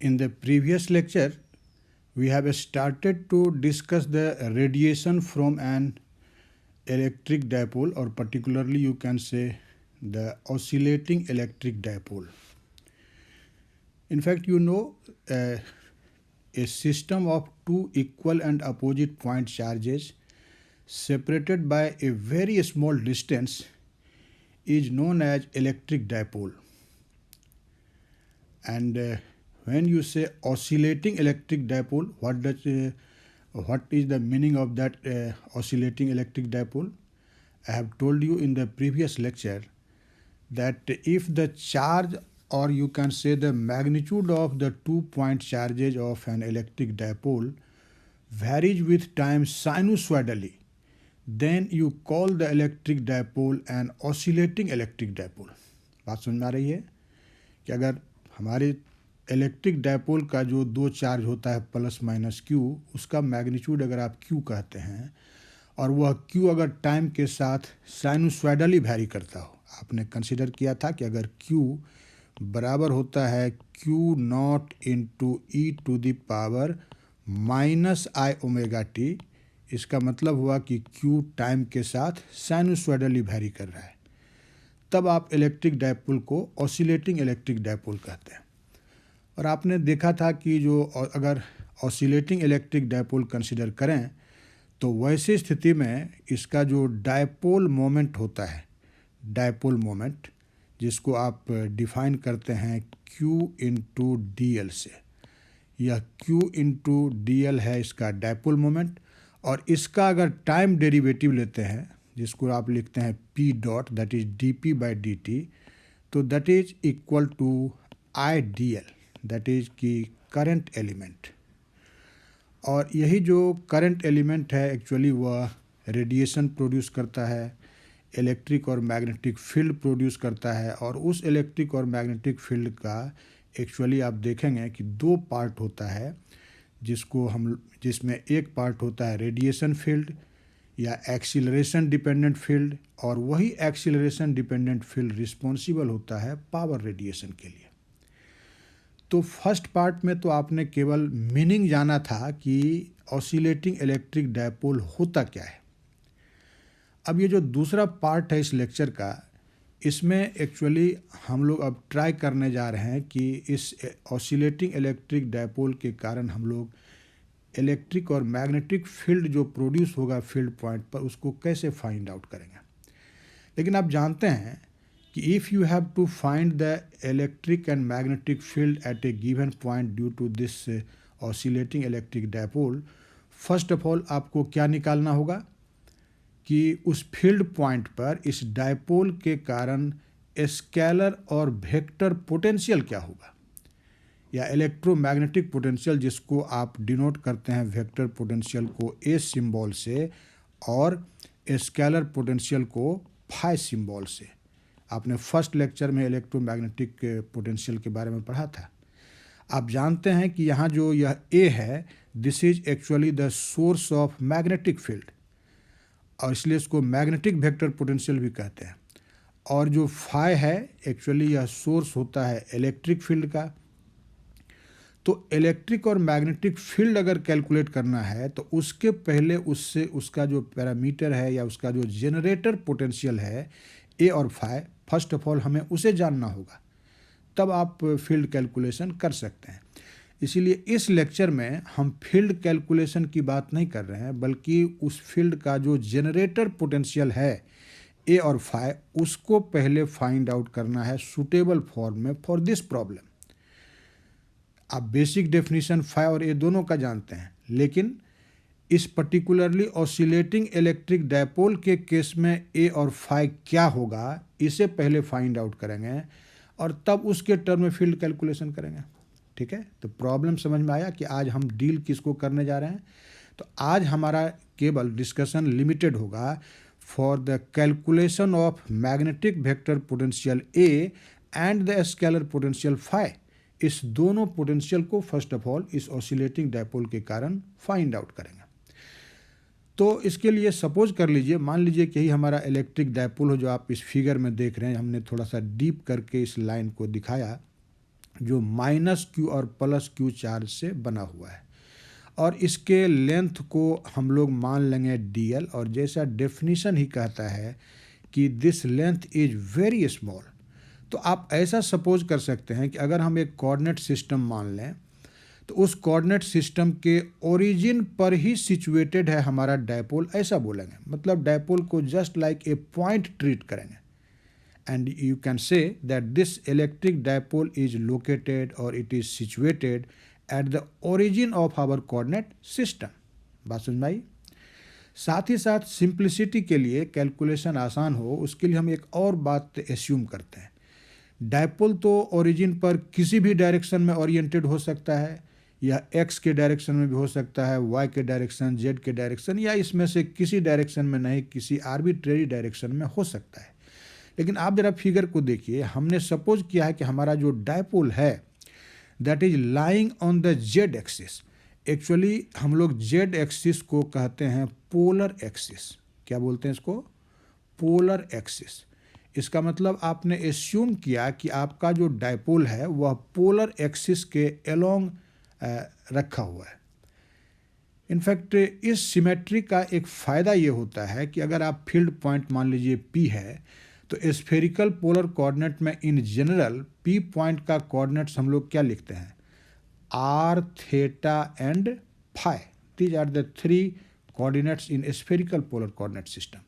In the previous lecture, we have started to discuss the radiation from an electric dipole, or particularly you can say the oscillating electric dipole. In fact, a system of two equal and opposite point charges separated by a very small distance is known as electric dipole. And when you say oscillating electric dipole, what is the meaning of that oscillating electric dipole? I have told you in the previous lecture that if the charge, or you can say the magnitude of the 2-point charges of an electric dipole, varies with time sinusoidally, then you call the electric dipole an oscillating electric dipole. बात समझ में आ रही है कि अगर हमारे electric dipole का जो दो चार्ज होता है प्लस माइनस क्यू, उसका मैग्नीट्यूड अगर आप क्यू कहते हैं और वह क्यू अगर टाइम के साथ साइनोसॉइडली वैरी करता हो, आपने कंसिडर किया था कि अगर क्यू बराबर होता है Q naught into E to the power minus I omega T, इसका मतलब हुआ कि क्यू टाइम के साथ साइनोसॉइडली वैरी कर रहा है, तब आप इलेक्ट्रिक डायपोल को ऑसिलेटिंग इलेक्ट्रिक डायपोल कहते हैं। और आपने देखा था कि जो अगर ऑसिलेटिंग इलेक्ट्रिक डायपोल कंसिडर करें तो वैसी स्थिति में इसका जो डायपोल मोमेंट होता है, डायपोल मोमेंट, जिसको आप डिफाइन करते हैं Q इंटू डी एल से, यह Q इंटू डी एल है इसका डायपोल मोमेंट, और इसका अगर टाइम डेरिवेटिव लेते हैं जिसको आप लिखते हैं P dot, that is D P by D T, तो that is equal to I D L, that is की करंट एलिमेंट। और यही जो करंट एलिमेंट है एक्चुअली वह रेडिएशन प्रोड्यूस करता है, इलेक्ट्रिक और मैग्नेटिक फील्ड प्रोड्यूस करता है, और उस इलेक्ट्रिक और मैग्नेटिक फील्ड का एक्चुअली आप देखेंगे कि दो पार्ट होता है, जिसमें एक पार्ट होता है रेडिएशन फील्ड या एक्सीलरेशन डिपेंडेंट फील्ड, और वही एक्सीलरेशन डिपेंडेंट फील्ड रिस्पॉन्सिबल होता है पावर रेडिएशन के लिए। तो फर्स्ट पार्ट में तो आपने केवल मीनिंग जाना था कि ऑसिलेटिंग इलेक्ट्रिक डायपोल होता क्या है। अब ये जो दूसरा पार्ट है इस लेक्चर का, इसमें एक्चुअली हम लोग अब ट्राई करने जा रहे हैं कि इस ऑसिलेटिंग इलेक्ट्रिक डायपोल के कारण हम लोग इलेक्ट्रिक और मैग्नेटिक फील्ड जो प्रोड्यूस होगा फील्ड पॉइंट पर, उसको कैसे फाइंड आउट करेंगे। लेकिन आप जानते हैं कि if you have to find the electric and magnetic field at a given point due to this oscillating electric dipole, first of all आपको क्या निकालना होगा कि उस फील्ड पॉइंट पर इस डायपोल के कारण स्केलर और वेक्टर पोटेंशियल क्या होगा, या इलेक्ट्रोमैग्नेटिक पोटेंशियल, जिसको आप डिनोट करते हैं वेक्टर पोटेंशियल को ए सिंबल से और स्केलर पोटेंशियल को फाई सिंबल से। आपने फर्स्ट लेक्चर में इलेक्ट्रोमैग्नेटिक पोटेंशियल के बारे में पढ़ा था। आप जानते हैं कि यहाँ जो यह ए है, this is actually the source of magnetic field, और इसलिए इसको मैग्नेटिक वेक्टर पोटेंशियल भी कहते हैं। और जो फाई है एक्चुअली यह सोर्स होता है इलेक्ट्रिक फील्ड का। तो इलेक्ट्रिक और मैग्नेटिक फील्ड अगर कैलकुलेट करना है तो उसके पहले उससे उसका जो पैरामीटर है या उसका जो जनरेटर पोटेंशियल है ए और फाई, फर्स्ट ऑफ ऑल हमें उसे जानना होगा, तब आप फील्ड कैलकुलेशन कर सकते हैं। इसीलिए इस लेक्चर में हम फील्ड कैलकुलेशन की बात नहीं कर रहे हैं, बल्कि उस फील्ड का जो जनरेटर पोटेंशियल है ए और फाई, उसको पहले फाइंड आउट करना है सूटेबल फॉर्म में फॉर दिस प्रॉब्लम। आप बेसिक डेफिनेशन फाई और ए दोनों का जानते हैं, लेकिन इस पर्टिकुलरली ऑसिलेटिंग इलेक्ट्रिक डायपोल के केस में ए और फाई क्या होगा, इसे पहले फाइंड आउट करेंगे और तब उसके टर्म में फील्ड कैलकुलेशन करेंगे। ठीक है, तो प्रॉब्लम समझ में आया कि आज हम डील किसको करने जा रहे हैं। तो आज हमारा केवल डिस्कशन लिमिटेड होगा for the calculation of magnetic vector potential A and the scalar potential phi. इस दोनों पोटेंशियल को फर्स्ट ऑफ ऑल इस ऑसिलेटिंग डायपोल के कारण फाइंड आउट करेंगे। तो इसके लिए सपोज कर लीजिए, मान लीजिए कि यही हमारा इलेक्ट्रिक डायपोल हो जो आप इस फिगर में देख रहे हैं। हमने थोड़ा सा डीप करके इस लाइन को दिखाया जो माइनस क्यू और प्लस क्यू चार्ज से बना हुआ है, और इसके लेंथ को हम लोग मान लेंगे dl, और जैसा डेफिनेशन ही कहता है कि this length is very small. तो आप ऐसा सपोज कर सकते हैं कि अगर हम एक कोऑर्डिनेट सिस्टम मान लें, तो उस कोऑर्डिनेट सिस्टम के ओरिजिन पर ही सिचुएटेड है हमारा डायपोल, ऐसा बोलेंगे। मतलब डायपोल को just like a point treat करेंगे, and you can say that this electric dipole is located or it is situated at the origin of our coordinate system। बात समझ में आई? साथ ही साथ सिंप्लिसिटी के लिए, कैलकुलेशन आसान हो, उसके लिए हम एक और बात एस्यूम करते हैं। डायपोल तो ओरिजिन पर किसी भी डायरेक्शन में ओरिएंटेड हो सकता है, या एक्स के डायरेक्शन में भी हो सकता है, वाई के डायरेक्शन, जेड के डायरेक्शन, या इसमें से किसी डायरेक्शन में नहीं, किसी आर्बिट्रेरी डायरेक्शन में हो सकता है। लेकिन आप जरा फिगर को देखिए, हमने सपोज किया है कि हमारा जो डायपोल है that is lying on the Z axis. Actually हम लोग जेड एक्सिस को कहते हैं पोलर एक्सिस। क्या बोलते हैं इसको? Polar axis. इसका मतलब आपने एस्यूम किया कि आपका जो डायपोल है वह पोलर एक्सिस के अलोंग रखा हुआ है। इनफैक्ट इस सिमेट्री का एक फ़ायदा ये होता है कि अगर आप फील्ड पॉइंट मान लीजिए P है, तो स्फेरिकल पोलर कोऑर्डिनेट में इन जनरल P पॉइंट का कोऑर्डिनेट्स हम लोग क्या लिखते हैं? r, theta and phi. These are the three coordinates in spherical polar coordinate system.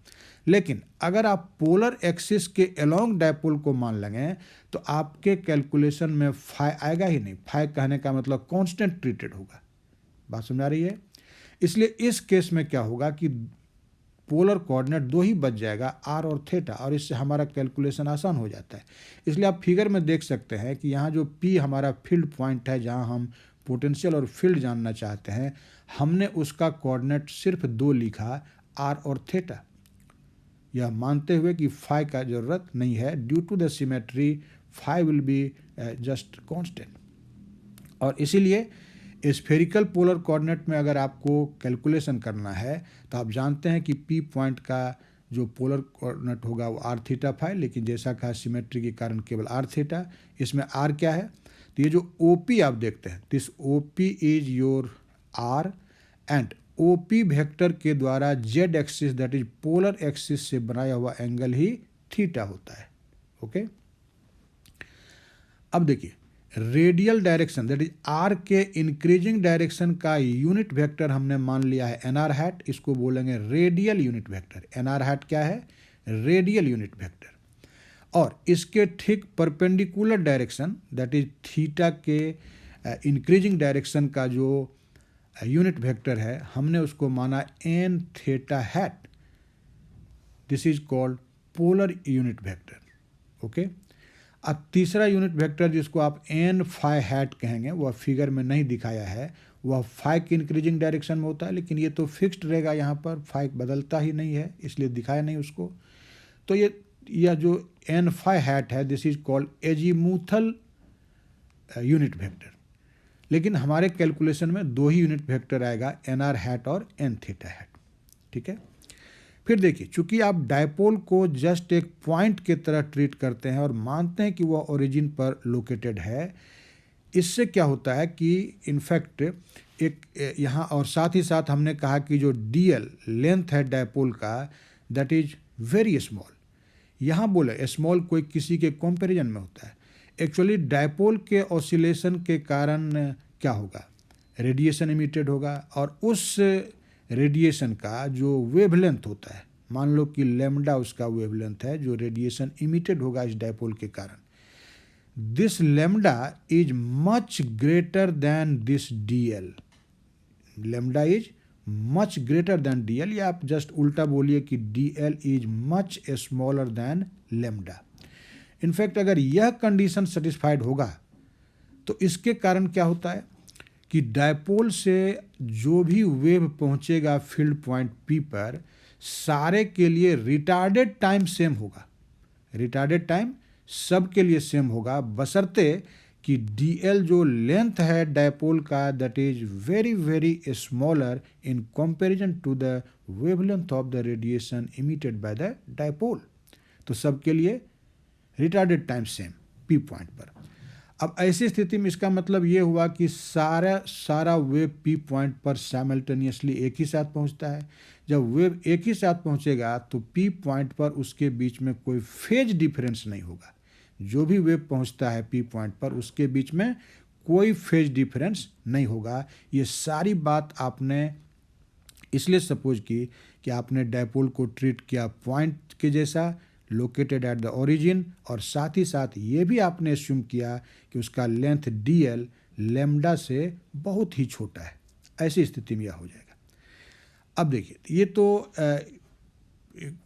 लेकिन अगर आप पोलर एक्सिस के अलोंग डायपोल को मान लेंगे, तो आपके कैलकुलेशन में फाई आएगा ही नहीं। फाई कहने का मतलब कांस्टेंट ट्रीटेड होगा। बात समझ आ रही है? इसलिए इस केस में क्या होगा कि पोलर कोऑर्डिनेट दो ही बच जाएगा, आर और थीटा, और इससे हमारा कैलकुलेशन आसान हो जाता है। इसलिए आप फिगर में देख सकते हैं कि यहाँ जो P हमारा फील्ड पॉइंट है, जहाँ हम पोटेंशियल और फील्ड जानना चाहते हैं, हमने उसका कोऑर्डिनेट सिर्फ दो लिखा, आर और थीटा, यह मानते हुए कि फाई का ज़रूरत नहीं है। Due to the symmetry phi will be just constant. और इसीलिए स्फेरिकल पोलर कोऑर्डिनेट में अगर आपको कैलकुलेशन करना है, तो आप जानते हैं कि P पॉइंट का जो पोलर कोऑर्डिनेट होगा वो आर थीटा फाई, लेकिन जैसा कहा सिमेट्री के कारण केवल आर थीटा। इसमें आर क्या है? तो ये जो OP आप देखते हैं, this OP is your R, and OP vector के द्वारा Z axis that is polar axis से बनाया हुआ एंगल ही थीटा होता है। ओके, अब देखिए radial direction that is R के इंक्रीजिंग डायरेक्शन का यूनिट वेक्टर हमने मान लिया है nr हैट। इसको बोलेंगे radial unit vector. nr hat क्या है? Radial unit vector. और इसके ठीक perpendicular direction that is theta के इंक्रीजिंग डायरेक्शन का जो यूनिट वेक्टर है, हमने उसको माना n theta hat. This is called polar unit vector. Okay, अब तीसरा यूनिट वेक्टर जिसको आप n फाई हैट कहेंगे, वह फिगर में नहीं दिखाया है, वह फाई की इंक्रीजिंग डायरेक्शन में होता है, लेकिन ये तो फिक्स्ड रहेगा, यहाँ पर फाई बदलता ही नहीं है, इसलिए दिखाया नहीं उसको। तो यह जो n फाई हैट है, this is called azimuthal unit vector. लेकिन हमारे कैलकुलेशन में दो ही यूनिट वेक्टर आएगा, nr हैट और n थीटा हैट। ठीक है, फिर देखिए, चूंकि आप डायपोल को जस्ट एक पॉइंट के तरह ट्रीट करते हैं और मानते हैं कि वह ओरिजिन पर लोकेटेड है, इससे क्या होता है कि इनफैक्ट एक यहाँ, और साथ ही साथ हमने कहा कि जो dl लेंथ है डायपोल का, दैट इज वेरी स्मॉल। यहाँ बोले स्मॉल कोई किसी के कंपैरिजन में होता है। एक्चुअली डायपोल के ऑसिलेशन के कारण क्या होगा? रेडिएशन इमिटेड होगा, और उस रेडिएशन का जो वेवलेंथ होता है, मान लो कि लैम्डा उसका वेवलेंथ है, जो रेडिएशन इमिटेड होगा इस डायपोल के कारण, this lambda is much greater than this dl। Lambda is much greater than dl, या आप जस्ट उल्टा बोलिए कि dl is much smaller than lambda. In fact अगर यह कंडीशन सेटिस्फाइड होगा, तो इसके कारण क्या होता है कि डायपोल से जो भी वेव पहुंचेगा फील्ड पॉइंट P पर, सारे के लिए रिटार्डेड टाइम सेम होगा। रिटार्डेड टाइम सब के लिए सेम होगा, बशर्ते कि dl जो लेंथ है डायपोल का, that is very very smaller in comparison to the wavelength of the radiation emitted by the dipole. तो सब के लिए retarded time same P point पर। अब ऐसी स्थिति में इसका मतलब ये हुआ कि सारा वेव पी पॉइंट पर साइमल्टेनियसली एक ही साथ पहुंचता है। जब वेव एक ही साथ पहुंचेगा तो पी पॉइंट पर उसके बीच में कोई फेज डिफरेंस नहीं होगा। जो भी वेव पहुंचता है पी पॉइंट पर उसके बीच में कोई फेज डिफरेंस नहीं होगा। ये सारी बात आपने इसलिए सपोज की कि आपने डायपोल को ट्रीट किया पॉइंट के जैसा, लोकेटेड एट द ओरिजिन, और साथ ही साथ ये भी आपने एज्यूम किया कि उसका लेंथ dl लैम्डा से बहुत ही छोटा है। ऐसी स्थिति में यह हो जाएगा। अब देखिए, ये तो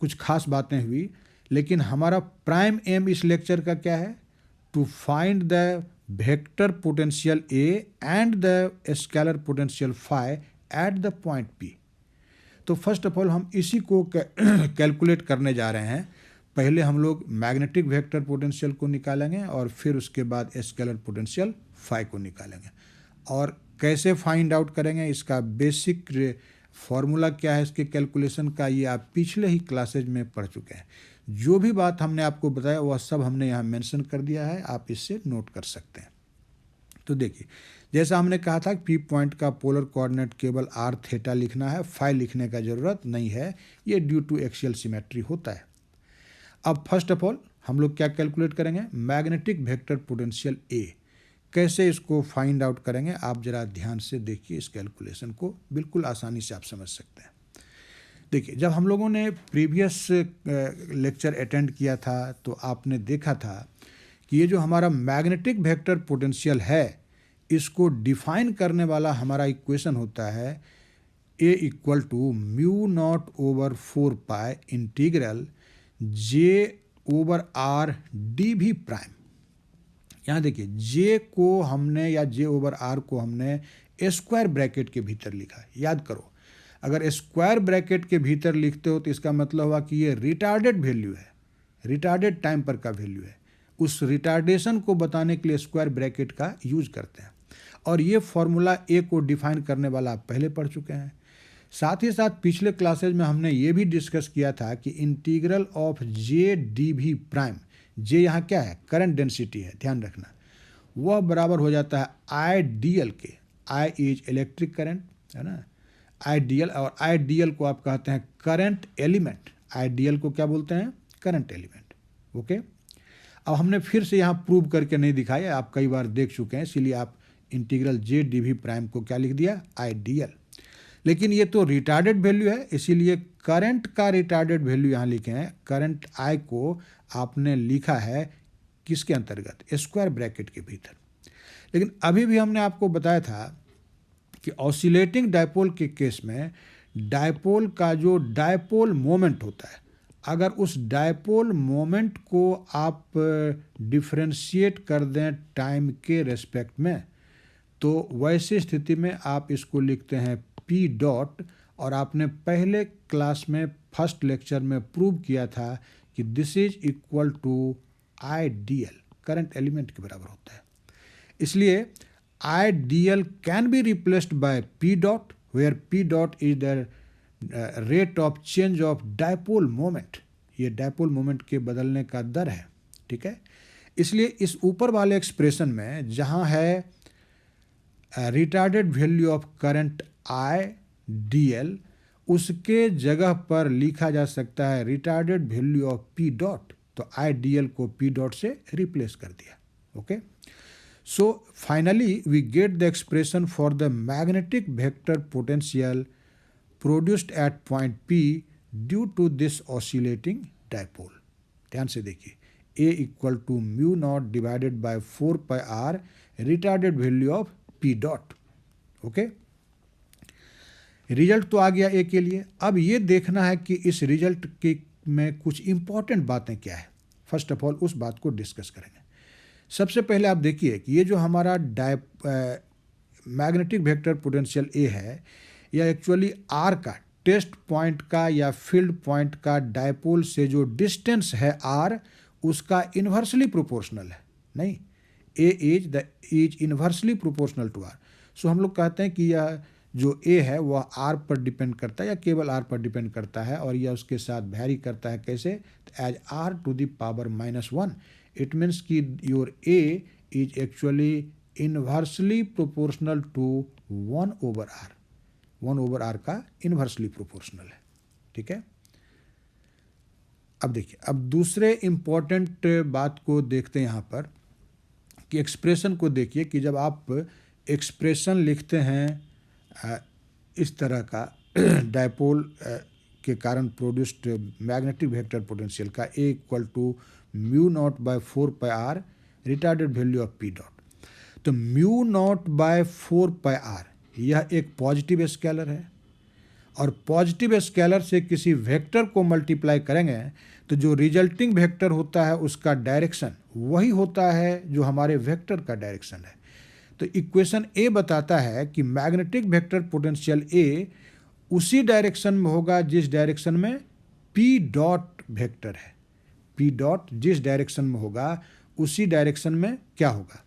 कुछ खास बातें हुई, लेकिन हमारा प्राइम एम इस लेक्चर का क्या है? To find the vector potential A and the scalar potential phi at the point P. तो फर्स्ट ऑफ ऑल हम इसी को कैलकुलेट करने जा रहे हैं। पहले हम लोग मैग्नेटिक वेक्टर पोटेंशियल को निकालेंगे और फिर उसके बाद स्केलर पोटेंशियल फाई को निकालेंगे। और कैसे फाइंड आउट करेंगे, इसका बेसिक फॉर्मूला क्या है इसके कैलकुलेशन का, ये आप पिछले ही क्लासेज में पढ़ चुके हैं। जो भी बात हमने आपको बताया वह सब हमने यहाँ मेंशन कर दिया है, आप इससे नोट कर सकते हैं। तो देखिए, जैसा हमने कहा था कि पी पॉइंट का पोलर कोऑर्डिनेट केवल आर थीटा लिखना है, फाई लिखने का ज़रूरत नहीं है, ये ड्यू टू एक्सियल सिमेट्री होता है। अब फर्स्ट ऑफ ऑल हम लोग क्या कैलकुलेट करेंगे? मैग्नेटिक वेक्टर पोटेंशियल ए। कैसे इसको फाइंड आउट करेंगे, आप जरा ध्यान से देखिए इस कैलकुलेशन को, बिल्कुल आसानी से आप समझ सकते हैं। देखिए, जब हम लोगों ने प्रीवियस लेक्चर अटेंड किया था तो आपने देखा था कि ये जो हमारा मैग्नेटिक वेक्टर पोटेंशियल है, इसको डिफाइन करने वाला हमारा इक्वेशन होता है A equal to mu naught over 4 pi integral J over R D V prime. यहाँ देखिए, जे को हमने या जे ओवर आर को हमने स्क्वायर ब्रैकेट के भीतर लिखा है। याद करो, अगर स्क्वायर ब्रैकेट के भीतर लिखते हो तो इसका मतलब हुआ कि ये रिटार्डेड वैल्यू है, रिटार्डेड टाइम पर का वैल्यू है। उस रिटार्डेशन को बताने के लिए स्क्वायर ब्रैकेट का यूज करते हैं। और ये फॉर्मूला ए को डिफाइन करने वाला आप पहले पढ़ चुके हैं। साथ ही साथ पिछले क्लासेज में हमने ये भी डिस्कस किया था कि integral of J D V prime, जे यहाँ क्या है? करंट डेंसिटी है, ध्यान रखना, वह बराबर हो जाता है आई डी एल के। आई इज इलेक्ट्रिक करंट, है ना, आई डी एल, और आई डी एल को आप कहते हैं करंट एलिमेंट। आई डी एल को क्या बोलते हैं? Current element. ओके, अब हमने फिर से यहाँ प्रूव करके नहीं दिखाया, आप कई बार देख चुके हैं, इसीलिए आप इंटीग्रल जे डी भी प्राइम को क्या लिख दिया? आई डी एल। लेकिन ये तो रिटार्डेड वैल्यू है, इसीलिए करंट का रिटार्डेड वैल्यू यहाँ लिखे हैं। करंट आई को आपने लिखा है किसके अंतर्गत? स्क्वायर ब्रैकेट के भीतर। लेकिन अभी भी हमने आपको बताया था कि ऑसिलेटिंग डायपोल के केस में डायपोल का जो डायपोल मोमेंट होता है, अगर उस डायपोल मोमेंट को आप डिफ्रेंशिएट कर दें टाइम के रेस्पेक्ट में, तो वैसी स्थिति में आप इसको लिखते हैं पी डॉट। और आपने पहले क्लास में फर्स्ट लेक्चर में प्रूव किया था कि this is equal to I D L, current element के बराबर होता है। इसलिए I D L can be replaced by P dot, where P dot is the rate of change of dipole moment. ये डायपोल मोमेंट के बदलने का दर है, ठीक है। इसलिए इस ऊपर वाले एक्सप्रेशन में जहाँ है retarded value of current I D L, उसके जगह पर लिखा जा सकता है retarded value of P dot. तो आई डी एल को पी डॉट से रिप्लेस कर दिया। Okay, so finally we get the expression for the magnetic vector potential produced at point P due to this oscillating dipole. ध्यान से देखिए, A equal to mu naught divided by 4 pi R retarded value of P dot. Okay, result तो आ गया ए के लिए। अब ये देखना है कि इस रिजल्ट के में कुछ इंपॉर्टेंट बातें क्या है। फर्स्ट ऑफ ऑल उस बात को डिस्कस करेंगे। सबसे पहले आप देखिए कि ये जो हमारा मैग्नेटिक वेक्टर पोटेंशियल ए है, यह एक्चुअली आर का, टेस्ट पॉइंट का या फील्ड पॉइंट का डायपोल से जो डिस्टेंस है आर, उसका इन्वर्सली प्रोपोर्शनल है। नहीं, A is inversely proportional to R. So हम लोग कहते हैं कि यह जो ए है वह आर पर डिपेंड करता है या केवल आर पर डिपेंड करता है, और यह उसके साथ वैरी करता है। कैसे? As R to the power -1। It means कि your A is actually inversely proportional to 1/r। 1/r का इनवर्सली प्रोपोर्शनल है, ठीक है। अब देखिए, अब दूसरे इम्पॉर्टेंट बात को देखते हैं यहाँ पर कि एक्सप्रेशन को देखिए कि जब आप एक्सप्रेशन लिखते हैं इस तरह का डायपोल के कारण प्रोड्यूस्ड मैग्नेटिक वेक्टर पोटेंशियल का A equal to μ0/4πr retarded value of P dot. तो μ0/4πr यह एक पॉजिटिव स्केलर है, और पॉजिटिव स्केलर से किसी वेक्टर को मल्टीप्लाई करेंगे तो जो रिजल्टिंग वेक्टर होता है उसका डायरेक्शन वही होता है जो हमारे वेक्टर का डायरेक्शन है। तो इक्वेशन ए बताता है कि मैग्नेटिक वेक्टर पोटेंशियल ए उसी डायरेक्शन में होगा जिस डायरेक्शन में पी डॉट वेक्टर है। पी डॉट जिस डायरेक्शन में होगा उसी डायरेक्शन में क्या होगा,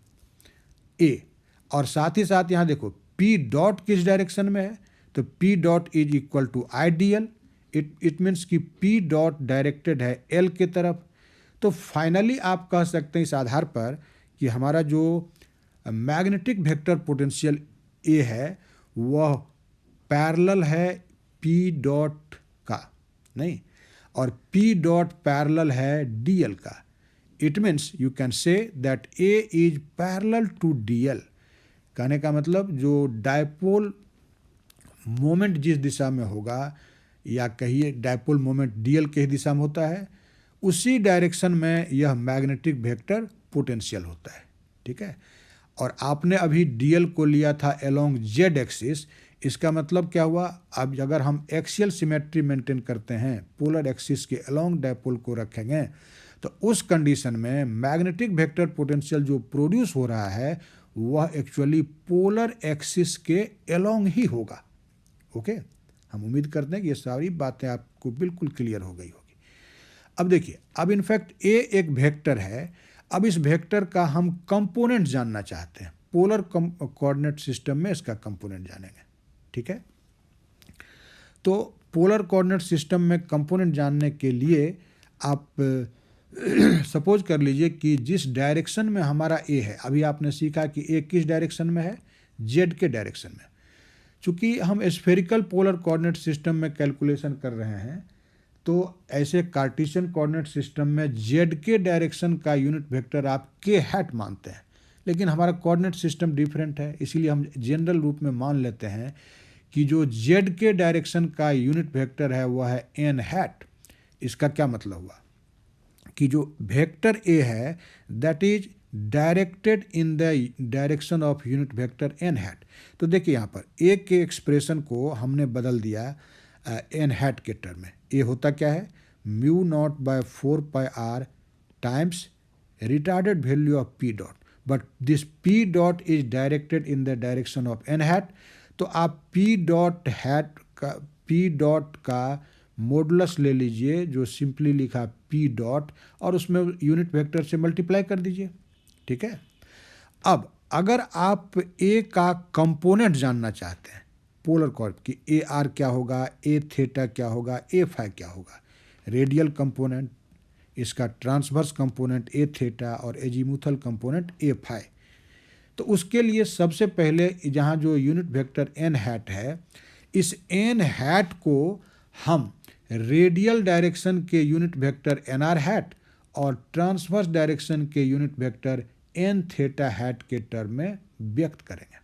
ए। और साथ ही साथ यहाँ देखो पी डॉट किस डायरेक्शन में है, तो P dot is equal to ideal. It means कि पी डॉट डायरेक्टेड है एल के तरफ। तो फाइनली आप कह सकते हैं इस आधार पर कि हमारा जो मैग्नेटिक वेक्टर पोटेंशियल ए है वह पैरेलल है पी डॉट का, नहीं, और पी डॉट पैरेलल है डी एल का। It means you can say that A is parallel to D L. कहने का मतलब जो डायपोल मोमेंट जिस दिशा में होगा, या कहिए डायपोल मोमेंट डीएल के दिशा में होता है, उसी डायरेक्शन में यह मैग्नेटिक वेक्टर पोटेंशियल होता है, ठीक है। और आपने अभी डीएल को लिया था अलोंग जेड एक्सिस। इसका मतलब क्या हुआ, अब अगर हम एक्सियल सिमेट्री मेंटेन करते हैं, पोलर एक्सिस के अलोंग डायपोल को रखेंगे, तो उस कंडीशन में मैग्नेटिक वेक्टर पोटेंशियल जो प्रोड्यूस हो रहा है वह एक्चुअली पोलर एक्सिस के अलोंग ही होगा। ओके, हम उम्मीद करते हैं कि ये सारी बातें आपको बिल्कुल क्लियर हो गई होगी। अब देखिए, अब इनफैक्ट ए एक वेक्टर है। अब इस वेक्टर का हम कंपोनेंट जानना चाहते हैं। पोलर कोऑर्डिनेट सिस्टम में इसका कंपोनेंट जानेंगे, ठीक है। तो पोलर कोऑर्डिनेट सिस्टम में कंपोनेंट जानने के लिए आप सपोज कर लीजिए कि जिस डायरेक्शन में हमारा ए है, अभी आपने सीखा कि ए किस डायरेक्शन में है, जेड के डायरेक्शन में। चूँकि हम स्फेरिकल पोलर कोऑर्डिनेट सिस्टम में कैलकुलेशन कर रहे हैं, तो ऐसे कार्टेशियन कोऑर्डिनेट सिस्टम में जेड के डायरेक्शन का यूनिट वेक्टर आप के हैट मानते हैं, लेकिन हमारा कोऑर्डिनेट सिस्टम डिफरेंट है, इसीलिए हम जनरल रूप में मान लेते हैं कि जो जेड के डायरेक्शन का यूनिट वेक्टर है वह है एन हैट। इसका क्या मतलब हुआ कि जो वेक्टर ए है that is directed in the direction of unit vector N hat. तो देखिए यहाँ पर ए के एक्सप्रेशन को हमने बदल दिया एन हैट के टर्म में। ए होता क्या है, μ0/4πr times retarded value of P dot, but this P dot is directed in the direction of N hat. तो आप पी डॉट का मॉडुलस ले लीजिए, जो सिंपली लिखा पी डॉट, और उसमें यूनिट वेक्टर से मल्टीप्लाई कर दीजिए, ठीक है। अब अगर आप ए का कंपोनेंट जानना चाहते हैं पोलर कोऑर्डिनेट की, ए आर क्या होगा, ए थीटा क्या होगा, ए फाई क्या होगा, रेडियल कंपोनेंट, इसका ट्रांसवर्स कंपोनेंट ए थीटा और एजीमुथल कंपोनेंट ए फाई। तो उसके लिए सबसे पहले जहाँ जो यूनिट वेक्टर एन हैट है, इस एन हैट को हम रेडियल डायरेक्शन के unit vector N R hat और ट्रांसवर्स डायरेक्शन के unit vector N theta hat के टर्म में व्यक्त करेंगे।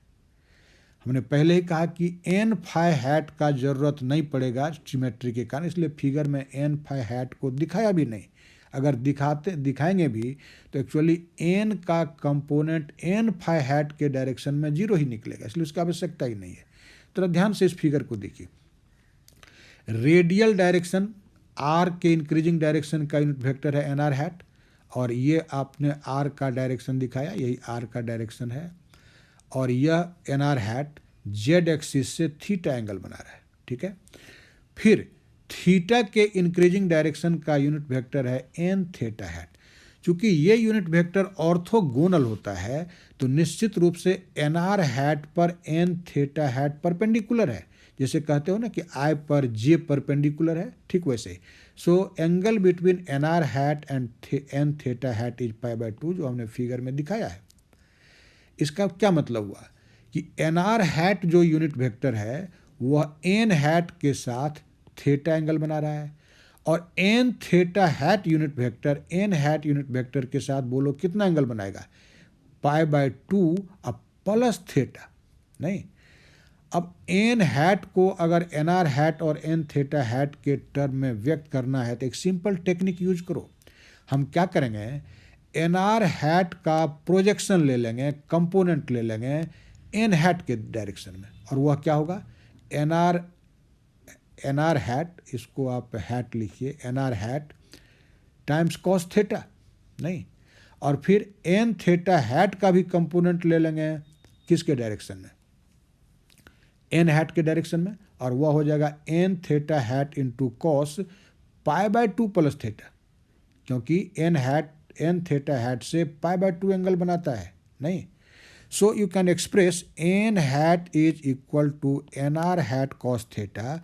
हमने पहले ही कहा कि एन फाई हैट का ज़रूरत नहीं पड़ेगा सिमेट्री के कारण, इसलिए फिगर में एन फाई हैट को दिखाया भी नहीं। अगर दिखाएंगे भी तो एक्चुअली एन का कंपोनेंट एन फाई हैट के डायरेक्शन में जीरो ही निकलेगा, इसलिए उसकी आवश्यकता ही नहीं है। तो ध्यान से इस फिगर को देखिए। रेडियल डायरेक्शन आर के इंक्रीजिंग डायरेक्शन का यूनिट वेक्टर है एन आर हैट, और ये आपने आर का डायरेक्शन दिखाया, यही आर का डायरेक्शन है, और यह N R hat Z axis से थीटा एंगल बना रहा है, ठीक है। फिर थीटा के इंक्रीजिंग डायरेक्शन का यूनिट वेक्टर है एन थीटा हैट। चूँकि ये यूनिट वेक्टर ऑर्थोगोनल होता है, तो निश्चित रूप से एन आर हैट पर एन थीटा हैट परपेंडिकुलर है। जैसे कहते हो ना कि आई पर जे परपेंडिकुलर है, ठीक वैसे। So angle between N R hat and N theta hat is π/2, जो हमने फिगर में दिखाया है। इसका क्या मतलब हुआ कि एन आर हैट जो यूनिट वेक्टर है वह एन हैट के साथ थीटा एंगल बना रहा है, और N theta hat unit vector के साथ बोलो कितना एंगल बनाएगा, π/2 अब प्लस थीटा। नहीं, अब एन हैट को अगर एन आर हैट और एन थीटा हैट के टर्म में व्यक्त करना है तो एक सिंपल टेक्निक यूज करो। हम क्या करेंगे, एन आर हैट का प्रोजेक्शन ले लेंगे, कंपोनेंट ले लेंगे एन हैट के डायरेक्शन में, और वह क्या होगा, एन आर हैट, इसको आप हैट लिखिए, N R hat times cos theta. नहीं, और फिर एन थीटा हैट का भी कंपोनेंट ले लेंगे किसके डायरेक्शन में, एन हैट के डायरेक्शन में, और वह हो जाएगा N theta hat into cos π/2 plus theta, क्योंकि एन थीटा हैट से π/2 एंगल बनाता है। नहीं, so you can express N hat is equal to N R hat cos theta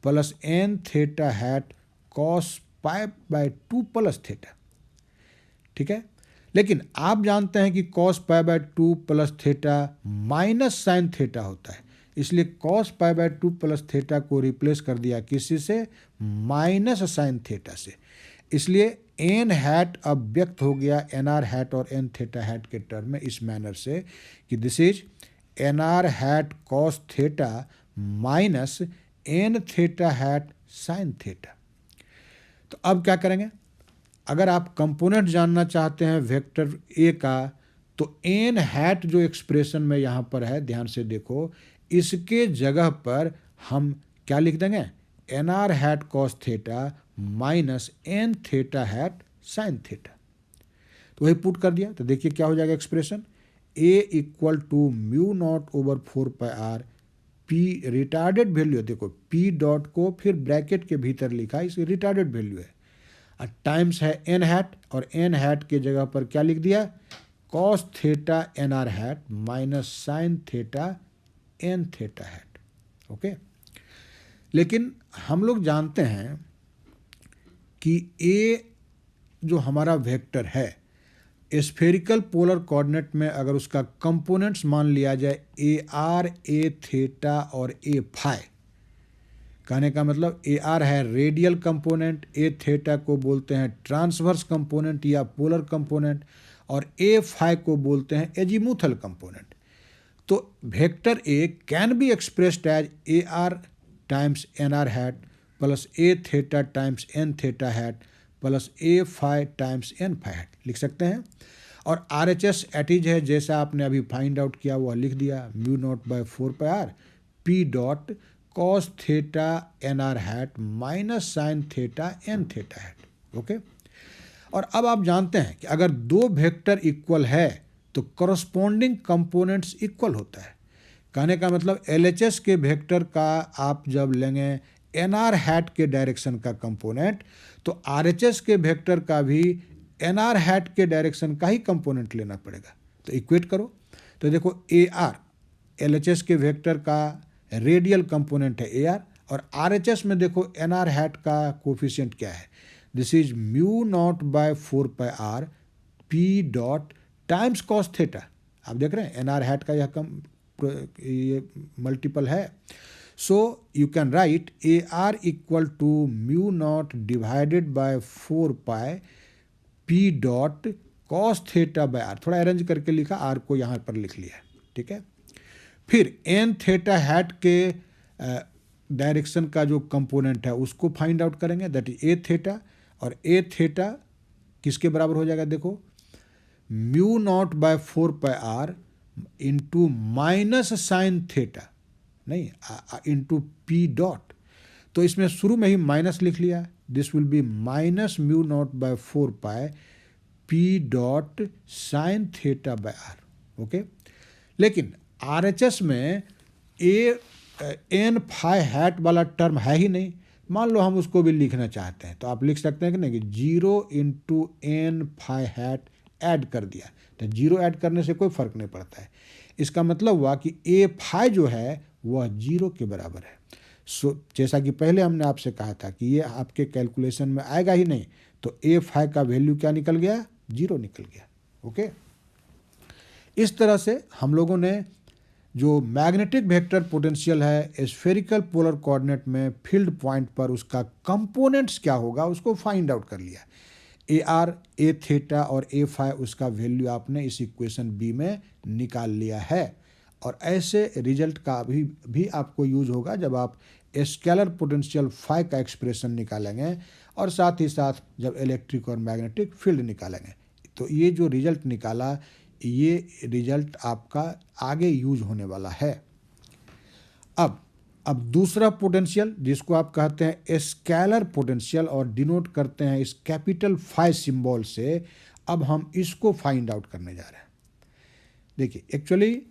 plus N theta hat cos π/2 plus theta. ठीक है, लेकिन आप जानते हैं कि cos π/2 plus theta minus sine theta होता है, इसलिए कॉस π/2 प्लस थीटा को रिप्लेस कर दिया किसी से, माइनस साइन थीटा से। इसलिए एन हैट अब व्यक्त हो गया एन आर हैट और एन थीटा हैट के टर्म में इस मैनर से कि this is N R hat cos theta minus N theta hat sine theta. तो अब क्या करेंगे, अगर आप कंपोनेंट जानना चाहते हैं वेक्टर ए का, तो एन हैट जो एक्सप्रेशन में यहाँ पर है, ध्यान से देखो, इसके जगह पर हम क्या लिख देंगे, N R hat cos theta minus N theta hat sine theta. तो वही पुट कर दिया, तो देखिए क्या हो जाएगा expression, A equal to mu naught over 4πr P retarded value है, देखो पी डॉट को फिर ब्रैकेट के भीतर लिखा, इसे रिटार्डेड वैल्यू है, और टाइम्स है एन हैट, और एन हैट के जगह पर क्या लिख दिया, cos theta N R hat minus sine theta N theta hat. Okay, लेकिन हम लोग जानते हैं कि ए जो हमारा वेक्टर है, स्फेरिकल पोलर कोऑर्डिनेट में अगर उसका कंपोनेंट्स मान लिया जाए ए आर, ए थीटा और ए फाई, कहने का मतलब ए आर है रेडियल कंपोनेंट, ए थीटा को बोलते हैं ट्रांसवर्स कंपोनेंट या पोलर कंपोनेंट, और ए फाई को बोलते हैं एजीमुथल कंपोनेंट। तो vector A can be expressed as A R times N R hat plus A theta times N theta hat plus A phi times N phi hat लिख सकते हैं। और R H S eighties है, जैसा आपने अभी find out किया वह लिख दिया, mu naught by 4πr P dot cos theta N R hat minus sine theta N theta hat. Okay, और अब आप जानते हैं कि अगर दो वेक्टर इक्वल है तो करस्पॉन्डिंग कंपोनेंट्स इक्वल होता है। कहने का मतलब एलएचएस के वेक्टर का आप जब लेंगे एन आर हैट के डायरेक्शन का कंपोनेंट, तो आरएचएस के वेक्टर का भी एन आर हैट के डायरेक्शन का ही कंपोनेंट लेना पड़ेगा। तो इक्वेट करो, तो देखो ए आर एलएचएस के वेक्टर का रेडियल कंपोनेंट है ए आर, और आरएचएस में देखो एन आर हैट का कोफिशिएंट क्या है, this is mu naught by 4πr P dot times cos theta. आप देख रहे हैं एन आर हैट का ये मल्टीपल है, so you can write A R equal to mu naught divided by 4π P dot cos theta by R, थोड़ा arrange करके लिखा, आर को यहाँ पर लिख लिया, ठीक है। फिर एन थीटा हैट के डायरेक्शन का जो कंपोनेंट है उसको फाइंड आउट करेंगे, दैट इज ए थीटा, और ए थीटा किसके बराबर हो जाएगा, देखो mu naught by 4πr into minus sine theta, नहीं इंटू पी डॉट, तो इसमें शुरू में ही माइनस लिख लिया, this will be minus mu naught by 4π P dot sine theta by R. Okay, लेकिन आरएचएस में ए एन फाई हैट वाला टर्म है ही नहीं, मान लो हम उसको भी लिखना चाहते हैं तो आप लिख सकते हैं कि नहीं, कि 0 into N phi hat add कर दिया, तो 0 ऐड करने से कोई फर्क नहीं पड़ता है। इसका मतलब हुआ कि ए फाई जो है वह 0 के बराबर है। सो जैसा कि पहले हमने आपसे कहा था कि ये आपके कैलकुलेशन में आएगा ही नहीं, तो ए फाई का वैल्यू क्या निकल गया, 0 निकल गया। ओके, इस तरह से हम लोगों ने जो मैग्नेटिक वेक्टर पोटेंशियल है स्फेरिकल पोलर कोऑर्डिनेट में फील्ड पॉइंट पर उसका कंपोनेंट्स क्या होगा उसको फाइंड आउट कर लिया। ए आर, ए थीटा और ए फाई उसका वैल्यू आपने इस इक्वेशन बी में निकाल लिया है। और ऐसे रिजल्ट का भी आपको यूज होगा जब आप स्केलर पोटेंशियल फाई का एक्सप्रेशन निकालेंगे और साथ ही साथ जब इलेक्ट्रिक और मैग्नेटिक फील्ड निकालेंगे। तो ये जो रिजल्ट निकाला ये रिजल्ट आपका आगे यूज होने वाला है। अब दूसरा पोटेंशियल जिसको आप कहते हैं स्केलर पोटेंशियल और डिनोट करते हैं इस कैपिटल फाई सिंबल से, अब हम इसको फाइंड आउट करने जा रहे हैं। देखिए एक्चुअली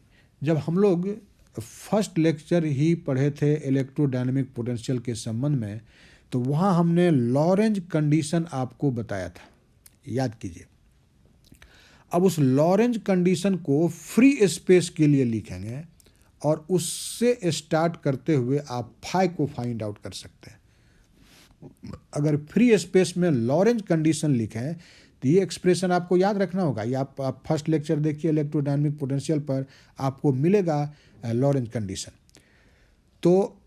जब हम लोग फर्स्ट लेक्चर ही पढ़े थे इलेक्ट्रोडायनेमिक पोटेंशियल के संबंध में, तो वहाँ हमने लॉरेंज कंडीशन आपको बताया था, याद कीजिए। अब उस लॉरेंज कंडीशन को फ्री स्पेस के लिए लिखेंगे और उससे स्टार्ट करते हुए आप फाई को फाइंड आउट कर सकते हैं। अगर फ्री स्पेस में लॉरेंज कंडीशन लिखें तो ये एक्सप्रेशन आपको याद रखना होगा। ये आप फर्स्ट लेक्चर देखिए इलेक्ट्रोडायनेमिक पोटेंशियल पर आपको मिलेगा लॉरेंज कंडीशन। तो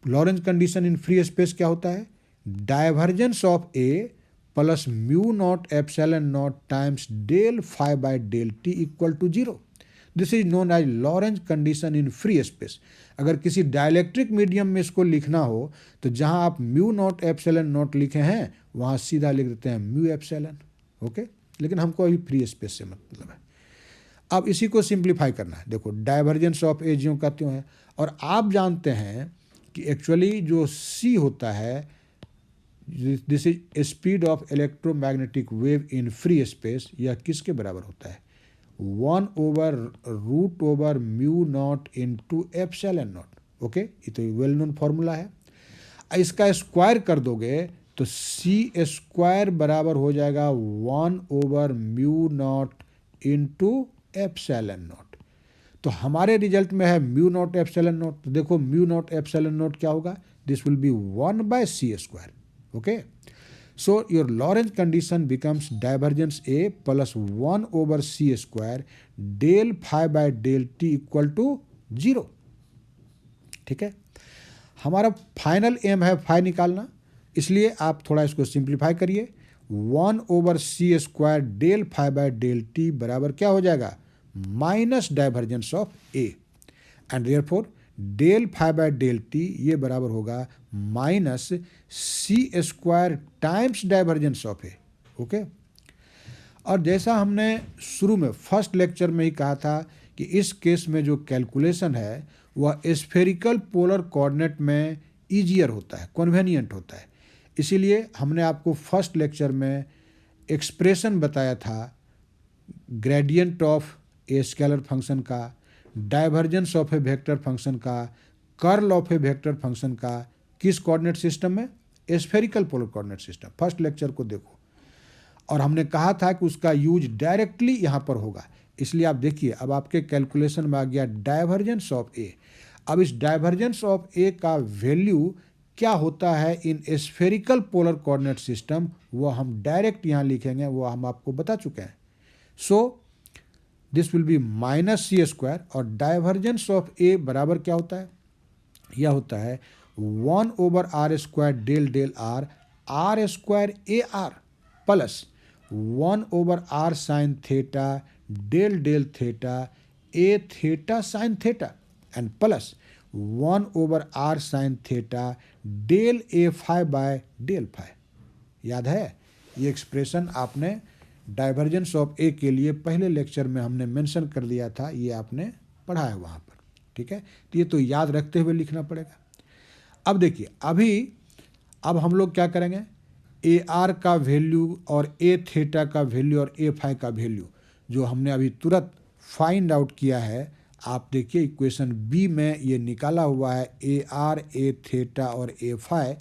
Lorentz condition in free space क्या होता है? Divergence of A plus mu naught epsilon naught times del phi by del T equal to 0। This is known as Lorentz condition in free space. अगर किसी dielectric medium में इसको लिखना हो तो जहां आप म्यू नॉट एप्सिलॉन नॉट लिखे हैं वहां सीधा लिख देते हैं म्यू एप्सिलॉन। ओके, लेकिन हमको अभी फ्री स्पेस से मतलब है। अब इसी को सिंप्लीफाई करना है। देखो डाइवर्जेंस ऑफ ए ज्यों का त्यों है, और आप जानते हैं कि एक्चुअली जो सी होता है this is speed of electromagnetic wave in free space, यह किसके बराबर होता है? 1/√/μ naught into epsilon naught. Okay, ये तो वेल नोन फॉर्मूला है। इसका स्क्वायर कर दोगे तो सी स्क्वायर बराबर हो जाएगा 1/μ नॉट इंटू एप्सिलॉन नॉट। तो हमारे रिजल्ट में है म्यू नॉट एप्सिलॉन नॉट। तो देखो म्यू नॉट एप्सिलॉन नॉट क्या होगा? This will B 1/c²। Okay, so your Lorentz condition becomes divergence A plus 1/c² del phi by del t equal to 0। ठीक है, हमारा फाइनल एम है phi निकालना, इसलिए आप थोड़ा इसको सिंप्लीफाई करिए। 1/c² del phi by del T बराबर क्या हो जाएगा? Minus divergence of A, and therefore del phi by del T ये बराबर होगा minus c² times divergence of A. Okay, और जैसा हमने शुरू में फर्स्ट लेक्चर में ही कहा था कि इस केस में जो कैलकुलेशन है वह स्फेरिकल पोलर कोऑर्डिनेट में ईजियर होता है, कन्वेनियंट होता है। इसीलिए हमने आपको फर्स्ट लेक्चर में एक्सप्रेशन बताया था gradient of a scalar function का, divergence of a vector function का, curl of a vector function का, किस कोऑर्डिनेट सिस्टम में? Spherical polar coordinate system. First lecture को देखो, और हमने कहा था कि उसका यूज डायरेक्टली यहाँ पर होगा। इसलिए आप देखिए अब आपके कैलकुलेशन में आ गया डाइवर्जेंस ऑफ ए। अब इस डाइवर्जेंस ऑफ ए का वैल्यू क्या होता है इन स्फेरिकल पोलर कोऑर्डिनेट सिस्टम, वो हम डायरेक्ट यहाँ लिखेंगे, वो हम आपको बता चुके हैं। So this will be minus c², और डाइवर्जेंस ऑफ ए बराबर क्या होता है? यह होता है 1/r² del del R r² A R plus 1/r sine theta del del theta A theta sine theta, and plus 1/r sine theta del A phi by del phi. याद है ये एक्सप्रेशन आपने डाइवर्जेंस ऑफ ए के लिए पहले lecture में हमने mention कर दिया था, ये आपने पढ़ा है वहाँ पर। ठीक है, तो ये तो याद रखते हुए लिखना पड़ेगा। अब देखिए अब हम लोग क्या करेंगे? ए आर का वैल्यू और ए थीटा का वैल्यू और ए फाई का वैल्यू जो हमने अभी तुरंत फाइंड आउट किया है, आप देखिए इक्वेशन बी में ये निकाला हुआ है ए आर, ए थीटा और ए फाई।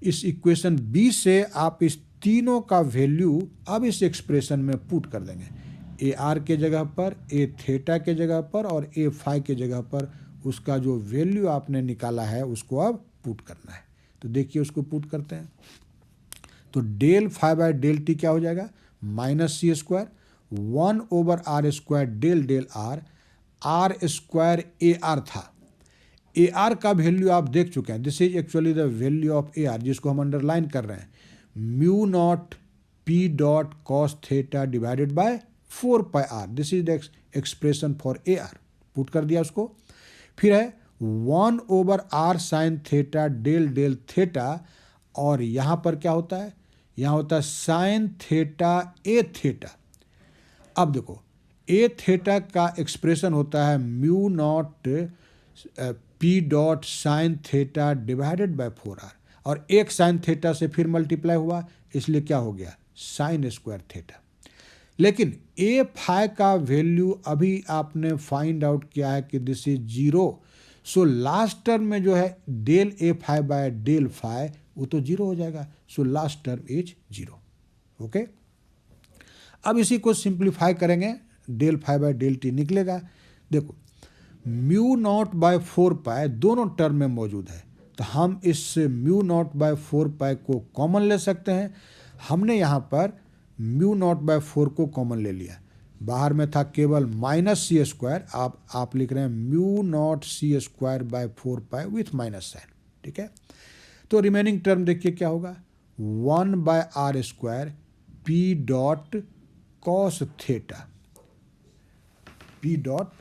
इस इक्वेशन बी से आप इस तीनों का वैल्यू अब इस एक्सप्रेशन में पुट कर देंगे। ए आर के जगह पर, ए थीटा के जगह पर और ए फाई के जगह पर उसका जो वैल्यू आपने निकाला है उसको अब पुट करना है। तो देखिए उसको पुट करते हैं। तो del phi by del T क्या हो जाएगा? Minus c²। 1/r² del del R, R square A R था। ए आर का वैल्यू आप देख चुके हैं, this is actually the value of A R, जिसको हम अंडरलाइन कर रहे हैं, mu naught P dot cos theta divided by 4πr, this is the expression for A R, put कर दिया उसको। फिर है 1/r sine theta del del theta, और यहाँ पर क्या होता है, यहाँ होता है साइन थीटा ए थीटा। अब देखो ए थीटा का एक्सप्रेशन होता है mu naught P dot sine theta divided bye 4r, और एक साइन थीटा से फिर मल्टीप्लाई हुआ, इसलिए क्या हो गया साइन स्क्वायर थीटा। लेकिन ए फाई का वैल्यू अभी आपने फाइंड आउट किया है कि this is 0, so last term में जो है del A phi by del phi वो तो 0 हो जाएगा, so last term is 0। Okay, अब इसी को सिंप्लीफाई करेंगे, del phi by del T निकलेगा। देखो म्यू नॉट बाय 4π दोनों टर्म में मौजूद है, तो हम इस म्यू नॉट बाय 4π को कॉमन ले सकते हैं। हमने यहाँ पर म्यू नॉट बाय 4 को कॉमन ले लिया, बाहर में था केवल -c², आप लिख रहे हैं mu naught c² by 4π with minus sine, ठीक है। तो रिमेनिंग टर्म देखिए क्या होगा, 1/r² P dot cos theta, P dot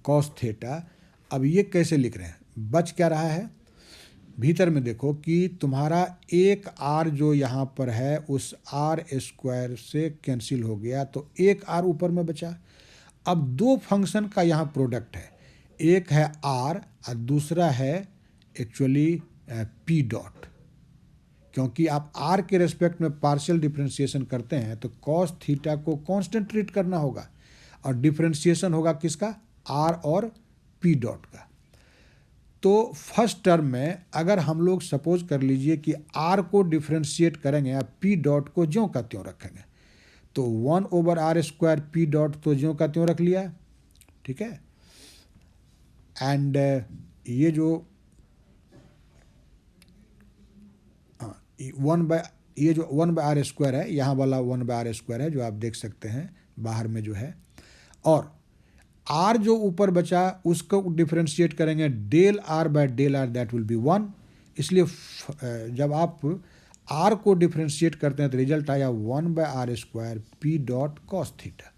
cos theta. अब ये कैसे लिख रहे हैं, बच क्या रहा है, भीतर में देखो कि तुम्हारा एक आर जो यहाँ पर है उस r² से कैंसिल हो गया, तो एक आर ऊपर में बचा। अब दो फंक्शन का यहाँ प्रोडक्ट है, एक है आर और दूसरा है एक्चुअली पी डॉट। क्योंकि आप आर के रेस्पेक्ट में पार्शियल डिफरेंशिएशन करते हैं तो कॉस थीटा को कांस्टेंट ट्रीट करना होगा, और डिफरेंशिएशन होगा किसका, आर और पी डॉट का। तो फर्स्ट टर्म में अगर हम लोग सपोज कर लीजिए कि आर को डिफरेंशिएट करेंगे या पी डॉट को ज्यों का त्यों रखेंगे, तो 1/r² पी डॉट तो ज्यों का त्यों रख लिया, ठीक है। एंड ये जो 1/r² है, यहाँ वाला 1/r² है जो आप देख सकते हैं बाहर में जो है, और आर जो ऊपर बचा उसको डिफरेंशिएट करेंगे del are by del R, that will be 1। इसलिए जब आप आर को डिफरेंशिएट करते हैं तो रिजल्ट आया 1/r² P dot cos theta.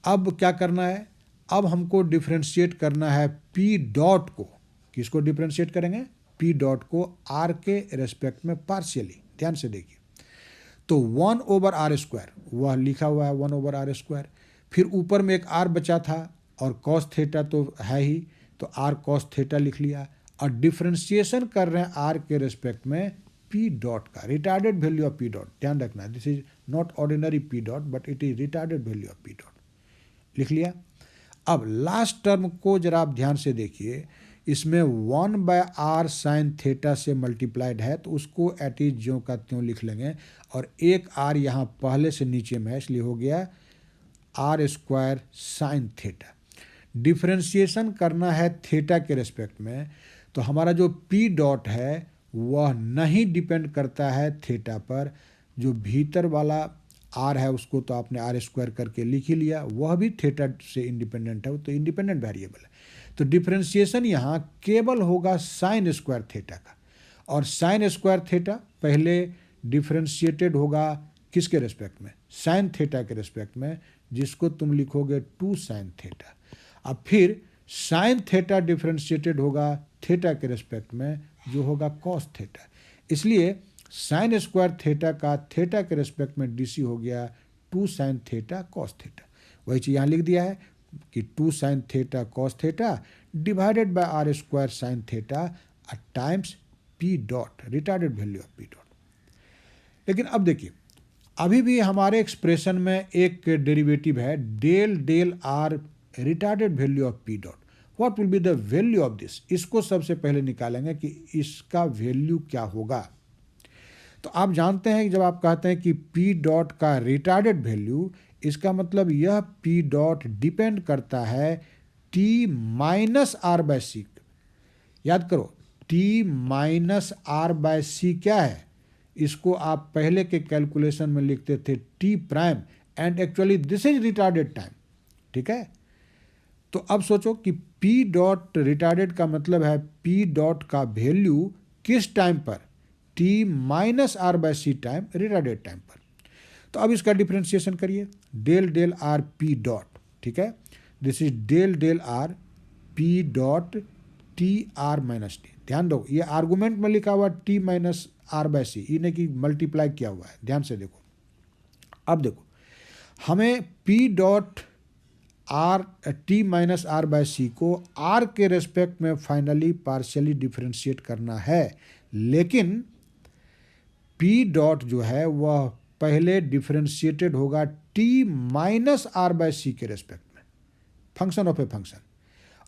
अब क्या करना है, अब हमको डिफरेंशिएट करना है पी डॉट को, किसको डिफरेंशिएट करेंगे, पी डॉट को आर के रेस्पेक्ट में पार्शियली, ध्यान से देखिए। तो 1/r² वह लिखा हुआ है 1/r², फिर ऊपर में एक आर बचा था और कॉस थीटा तो है ही, तो आर कॉस थीटा लिख लिया, और डिफरेंशिएशन कर रहे हैं आर के रेस्पेक्ट में पी डॉट का, retarded value of P dot, ध्यान रखना this is not ordinary P dot but it is retarded value of P dot, लिख लिया। अब लास्ट टर्म को जरा आप ध्यान से देखिए, इसमें 1/r साइन थीटा से मल्टीप्लाइड है, तो उसको एट इज ज्यों का त्यों लिख लेंगे, और एक आर यहाँ पहले से नीचे में है, इसलिए हो गया r² साइन थीटा। डिफरेंशिएशन करना है थीटा के रेस्पेक्ट में, तो हमारा जो पी डॉट है वह नहीं डिपेंड करता है थीटा पर, जो भीतर वाला आर है उसको तो आपने r² करके लिख ही लिया, वह भी थीटा से इंडिपेंडेंट है, तो इंडिपेंडेंट वेरिएबल है। तो डिफरेंशिएशन यहाँ केवल होगा साइन स्क्वायर थीटा का, और साइन स्क्वायर थीटा पहले डिफरेंशिएटेड होगा किसके रेस्पेक्ट में, साइन थीटा के रेस्पेक्ट में, जिसको तुम लिखोगे 2 साइन थीटा। अब फिर साइन थीटा डिफरेंशिएटेड होगा थीटा के रेस्पेक्ट में, जो होगा कॉस थीटा। इसलिए साइन स्क्वायर थीटा का थीटा के रेस्पेक्ट में डीसी हो गया 2 साइन थीटा कॉस थीटा। वही चीज़ यहाँ लिख दिया है कि 2 sine theta cos theta divided bye r² sine theta times P dot, retarded value of P dot. लेकिन अब देखिए, अभी भी हमारे एक्सप्रेशन में एक डेरिवेटिव है del del R retarded value of P dot. What will be the value of this, इसको सबसे पहले निकालेंगे कि इसका वैल्यू क्या होगा। तो आप जानते हैं कि जब आप कहते हैं कि पी डॉट का रिटार्डेड वैल्यू, इसका मतलब यह पी डॉट डिपेंड करता है टी माइनस आर बाय सी। याद करो टी माइनस आर बाय सी क्या है, इसको आप पहले के कैलकुलेशन में लिखते थे T prime and actually this is retarded time, ठीक है। तो अब सोचो कि पी डॉट रिटार्डेड का मतलब है पी डॉट का वैल्यू किस टाइम पर, t minus are by c time retarded time पर। तो अब इसका डिफ्रेंशिएशन करिए, del del R P dot, ठीक है, this is del del R P dot t r minus t. ध्यान दो ये आर्गुमेंट में लिखा हुआ t minus are by c, इन्हें की मल्टीप्लाई किया हुआ है, ध्यान से देखो। अब देखो हमें P dot R T minus are by C को आर के रेस्पेक्ट में फाइनली पार्शियली डिफ्रेंशिएट करना है, लेकिन पी डॉट जो है वह पहले डिफ्रेंशिएटेड होगा टी माइनस आर बाय सी के रेस्पेक्ट में, फंक्शन ऑफ ए फंक्शन,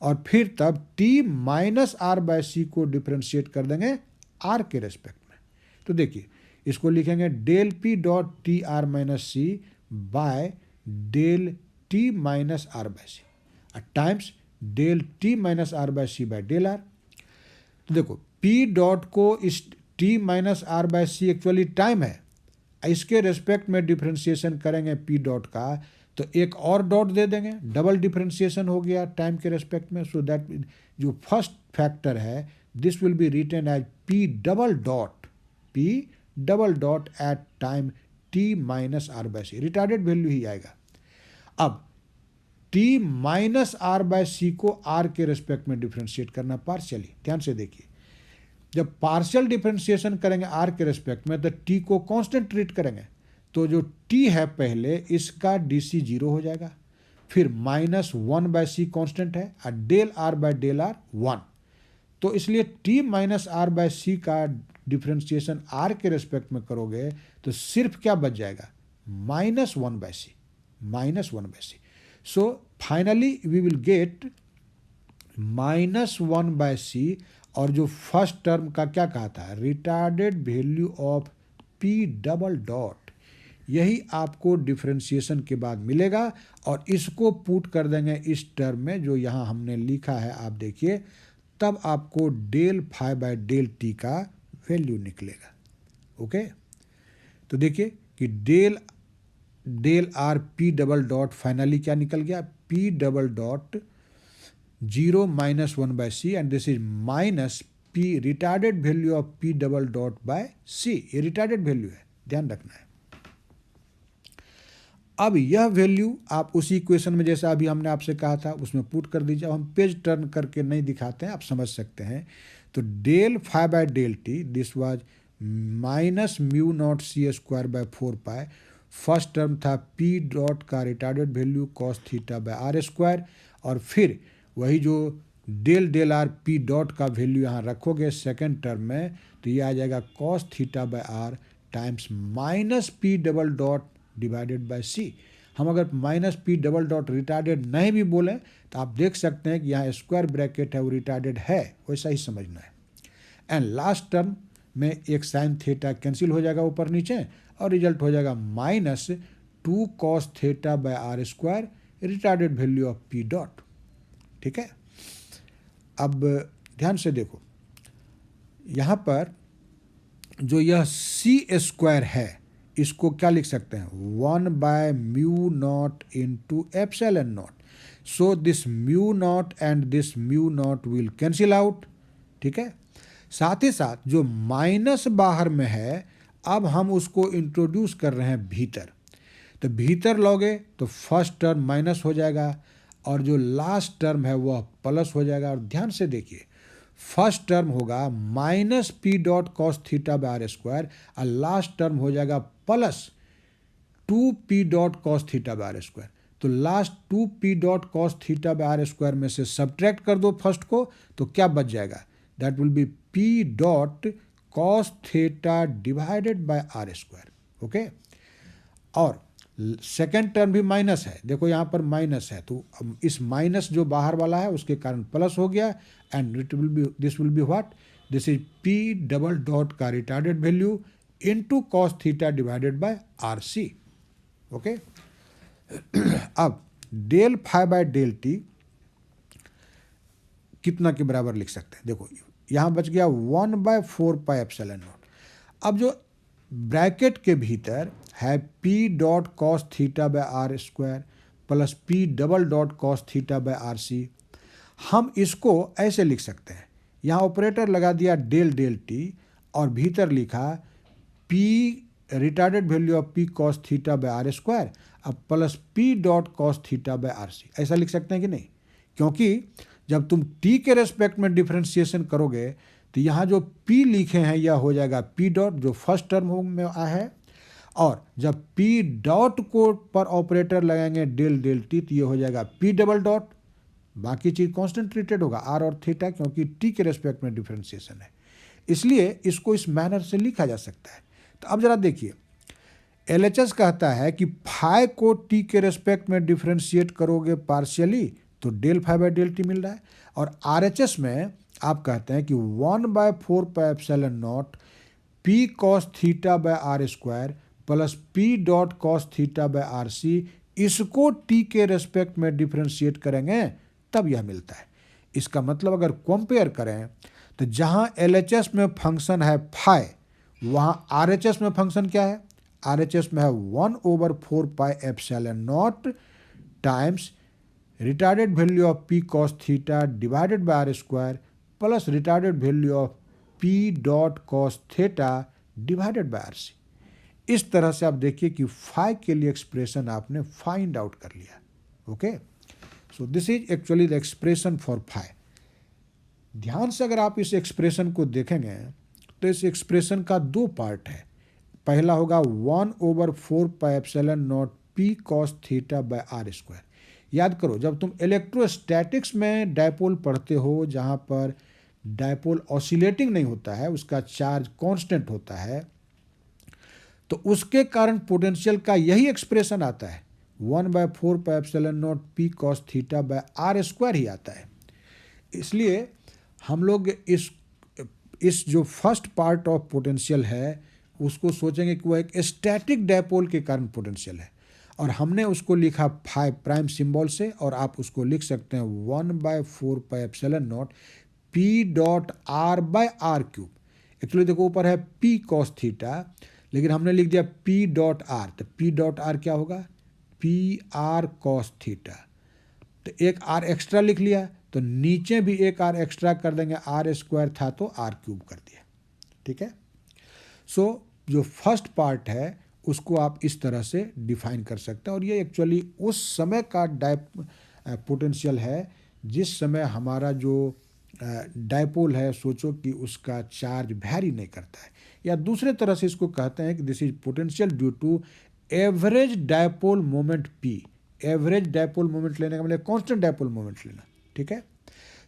और फिर तब T minus are by C को डिफ्रेंशिएट कर देंगे आर के रेस्पेक्ट में। तो देखिए इसको लिखेंगे del p dot t r minus c by del t minus are by c times del t minus are by c by del r. तो देखो पी डॉट को इस t minus are by c actually time है, इसके respect में differentiation करेंगे P dot का तो एक और डॉट दे देंगे, डबल डिफ्रेंशिएशन हो गया टाइम के रेस्पेक्ट में। सो दैट जो फर्स्ट फैक्टर है this will be written as P double dot at time T minus are by C, retarded value ही आएगा। अब T minus are by C को आर के रेस्पेक्ट में डिफ्रेंशिएट करना पार्शियली, ध्यान से देखिए जब पार्शियल डिफ्रेंशिएशन करेंगे आर के रेस्पेक्ट में तो टी को कांस्टेंट ट्रीट करेंगे, तो जो टी है पहले इसका डी सी जीरो हो जाएगा, फिर minus one by c constant है और del are by del r one. तो इसलिए t minus are by c का डिफ्रेंशिएशन आर के रेस्पेक्ट में करोगे तो सिर्फ क्या बच जाएगा, minus one by C. So finally we will get minus one by C, और जो फर्स्ट टर्म का क्या कहा था, retarded value of P double dot, यही आपको डिफ्रेंशिएशन के बाद मिलेगा और इसको पुट कर देंगे इस टर्म में जो यहाँ हमने लिखा है, आप देखिए तब आपको del phi by del T का वैल्यू निकलेगा। ओके, तो देखिए कि del are P double dot finally क्या निकल गया, P double dot zero minus one by C and this is minus P retarded value of P double dot by C, ये retarded value है, ध्यान रखना है। अब यह वैल्यू आप उसी इक्वेशन में जैसा अभी हमने आपसे कहा था उसमें पुट कर दीजिए। अब हम पेज टर्न करके नहीं दिखाते हैं, आप समझ सकते हैं। तो del phi by del T this was minus mu naught C square by 4 pi, first term था पी डॉट का retarded value cos theta by are square, और फिर वही जो del del R P dot का वैल्यू यहाँ रखोगे second term में तो ये आ जाएगा cos theta by R times minus P double dot divided by C. हम अगर minus P double dot retarded नहीं भी बोलें तो आप देख सकते हैं कि यहाँ स्क्वायर ब्रैकेट है वो रिटार्डेड है, वैसा ही समझना है। एंड लास्ट टर्म में एक साइन थीटा कैंसिल हो जाएगा ऊपर नीचे और रिजल्ट हो जाएगा minus 2 cos theta by are square retarded value of P dot. ठीक है, अब ध्यान से देखो यहाँ पर जो यह सी स्क्वायर है इसको क्या लिख सकते हैं, 1 by mu naught into epsilon not. So this mu naught and this mu naught will cancel out. ठीक है, साथ ही साथ जो माइनस बाहर में है अब हम उसको इंट्रोड्यूस कर रहे हैं भीतर, तो भीतर लोगे तो फर्स्ट टर्म माइनस हो जाएगा और जो लास्ट टर्म है वह प्लस हो जाएगा। और ध्यान से देखिए फर्स्ट टर्म होगा minus P dot cos theta by are square और लास्ट टर्म हो जाएगा plus 2 P dot cos theta by are square. तो last 2 P dot cos theta by are square में से सब्ट्रैक्ट कर दो फर्स्ट को तो क्या बच जाएगा, that will be p dot cos theta divided by are square. Okay, और सेकेंड टर्म भी माइनस है, देखो यहाँ पर माइनस है तो इस माइनस जो बाहर वाला है उसके कारण प्लस हो गया and it will be this will be what, this is P double dot का retarded value into cos theta divided by are C. Okay, अब del phi by del T कितना के बराबर लिख सकते हैं, देखो यहाँ बच गया 1 बाय 4 पाई एप्सिलॉन नॉट। अब जो ब्रैकेट के भीतर है p dot cos theta by are square plus p double dot cos theta by are c. हम इसको ऐसे लिख सकते हैं, यहाँ ऑपरेटर लगा दिया डेल डेल टी और भीतर लिखा P retarded value of P cos theta by are square अब plus P dot cos theta by are C. ऐसा लिख सकते हैं कि नहीं? क्योंकि जब तुम टी के रेस्पेक्ट में डिफ्रेंशिएशन करोगे तो यहाँ जो पी लिखे हैं यह हो जाएगा पी डॉट जो फर्स्ट टर्म में आया है, और जब पी डॉट को पर ऑपरेटर लगाएंगे डेल डेल टी तो ये हो जाएगा पी डबल डॉट, बाकी चीज़ कांस्टेंट ट्रीटेड होगा आर और थीटा क्योंकि टी के रेस्पेक्ट में डिफ्रेंशिएशन है, इसलिए इसको इस मैनर से लिखा जा सकता है। तो अब जरा देखिए, एलएचएस कहता है कि फाई को टी के रेस्पेक्ट में डिफ्रेंशिएट करोगे पार्शियली तो del phi by del T मिल रहा है, और आरएचएस में आप कहते हैं कि 1/4 pi epsilon naught P cos theta by are square plus P dot cos theta by are c, इसको टी के रेस्पेक्ट में डिफ्रेंशिएट करेंगे तब यह मिलता है। इसका मतलब अगर कंपेयर करें तो जहां एलएचएस में फंक्शन है फाई, वहां आरएचएस में फंक्शन क्या है? आरएचएस में है 1/4 pi epsilon naught times retarded value of P cos theta divided by are square plus retarded value of P dot cos theta divided by are c. इस तरह से आप देखिए कि फाई के लिए एक्सप्रेशन आपने फाइंड आउट कर लिया। Okay, so this is actually the expression for phi. ध्यान से अगर आप इस एक्सप्रेशन को देखेंगे तो इस एक्सप्रेशन का दो पार्ट है। पहला होगा 1/4 pi epsilon naught P cos theta by are square. याद करो, जब तुम इलेक्ट्रोस्टैटिक्स में डायपोल पढ़ते हो जहाँ पर डायपोल ऑसिलेटिंग नहीं होता है, उसका चार्ज कांस्टेंट होता है, तो उसके कारण पोटेंशियल का यही एक्सप्रेशन आता है, 1/4 pi epsilon naught P cos theta by are square ही आता है। इसलिए हम लोग इस जो फर्स्ट पार्ट ऑफ पोटेंशियल है उसको सोचेंगे कि वह एक स्टैटिक डायपोल के कारण पोटेंशियल है, और हमने उसको लिखा फाई प्राइम सिंबल से, और आप उसको लिख सकते हैं 1/4 pi epsilon naught P dot r by r cube. Actually देखो ऊपर है पी कॉस थीटा, लेकिन हमने लिख दिया पी डॉट आर, तो पी डॉट आर क्या होगा? P R cos theta. तो एक आर एक्स्ट्रा लिख लिया, तो नीचे भी एक आर एक्स्ट्रा कर देंगे, आर स्क्वायर था तो आर क्यूब कर दिया। ठीक है, सो जो फर्स्ट पार्ट है उसको आप इस तरह से डिफाइन कर सकते हैं, और ये एक्चुअली उस समय का पोटेंशियल है जिस समय हमारा जो डायपोल है, सोचो कि उसका चार्ज वैरी नहीं करता है, या दूसरे तरह से इसको कहते हैं कि this is potential due to average dipole moment p. Average dipole moment लेने का मतलब कांस्टेंट डायपोल मोमेंट लेना। ठीक है,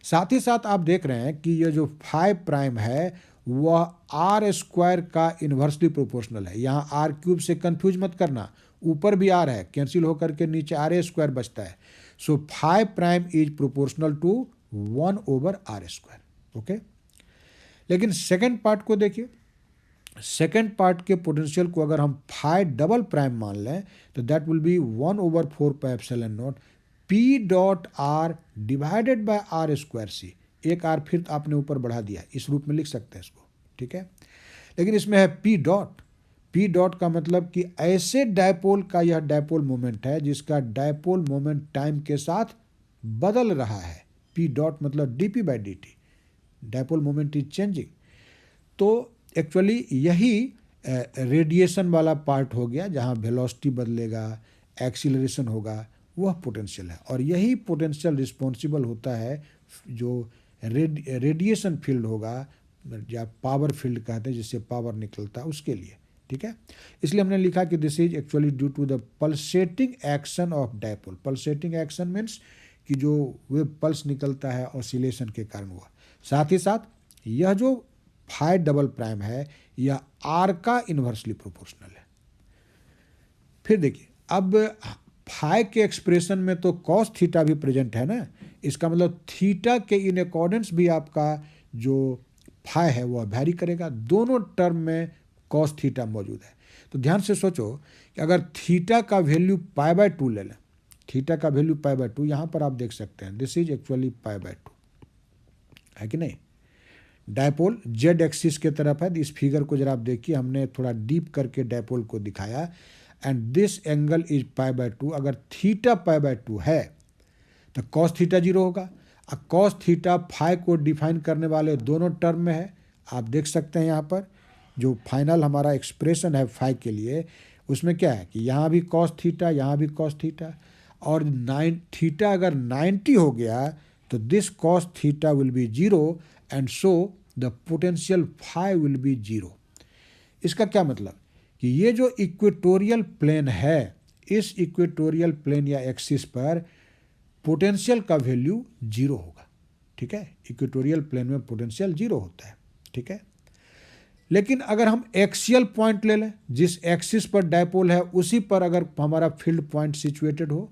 साथ ही साथ आप देख रहे हैं कि ये जो फाई प्राइम है वह आर स्क्वायर का इन्वर्सली प्रोपोर्शनल है। यहाँ आर क्यूब से कंफ्यूज मत करना, ऊपर भी आर है, कैंसिल होकर के नीचे आर स्क्वायर बचता है। So phi prime is proportional to 1/r square. Okay, लेकिन सेकेंड पार्ट को देखिए, सेकेंड पार्ट के पोटेंशियल को अगर हम फाई डबल प्राइम मान लें तो that will be 1/4 pi epsilon naught P dot R divided by are square C. एक आर फिर आपने ऊपर बढ़ा दिया, इस रूप में लिख सकते हैं इसको। ठीक है, लेकिन इसमें है पी डॉट। पी डॉट का मतलब कि ऐसे डायपोल का यह डायपोल मोमेंट है जिसका डायपोल मोमेंट टाइम के साथ बदल रहा है। पी डॉट मतलब D P by D T, dipole moment is changing. तो एक्चुअली यही रेडिएशन वाला पार्ट हो गया, जहाँ वेलोसिटी बदलेगा, एक्सीलरेशन होगा, वह पोटेंशियल है, और यही पोटेंशियल रिस्पॉन्सिबल होता है जो रेडिएशन फील्ड होगा, या पावर फील्ड कहते हैं जिससे पावर निकलता है, उसके लिए। ठीक है, इसलिए हमने लिखा कि this is actually due to the pulsating action of dipole. Pulsating action means कि जो वे पल्स निकलता है ऑसिलेशन के कारण हुआ। साथ ही साथ यह जो फाई डबल प्राइम है यह आर का इन्वर्सली प्रोपोर्शनल है। फिर देखिए, अब फाई के एक्सप्रेशन में तो कॉस थीटा भी प्रेजेंट है ना, इसका मतलब थीटा के इन अकॉर्डेंस भी आपका जो फाई है वह वैरी करेगा। दोनों टर्म में कॉस थीटा मौजूद है। तो ध्यान से सोचो कि अगर थीटा का वैल्यू π/2 ले लें, थीटा का वैल्यू π/2, यहाँ पर आप देख सकते हैं दिस इज एक्चुअली π/2 है कि नहीं। डायपोल जेड एक्सिस के तरफ है। इस फिगर को जरा आप देखिए, हमने थोड़ा डीप करके डायपोल को दिखाया। And this angle is π/2। अगर थीटा π/2 है तो कॉस थीटा 0 होगा। और कॉस थीटा फाई को डिफाइन करने वाले दोनों टर्म में है। आप देख सकते हैं यहाँ पर जो फाइनल हमारा एक्सप्रेशन है फाई के लिए, उसमें क्या है कि यहाँ भी कॉस थीटा, यहाँ भी कॉस थीटा, और थीटा अगर 90 हो गया तो this cos theta will be 0 and so the potential phi will be 0। इसका क्या मतलब कि ये जो इक्वेटोरियल प्लेन है, इस इक्वेटोरियल प्लेन या एक्सिस पर पोटेंशियल का वैल्यू 0 होगा। ठीक है, इक्वेटोरियल प्लेन में पोटेंशियल 0 होता है। ठीक है, लेकिन अगर हम एक्सियल पॉइंट ले लें, जिस एक्सिस पर डायपोल है उसी पर अगर हमारा फील्ड पॉइंट सिचुएटेड हो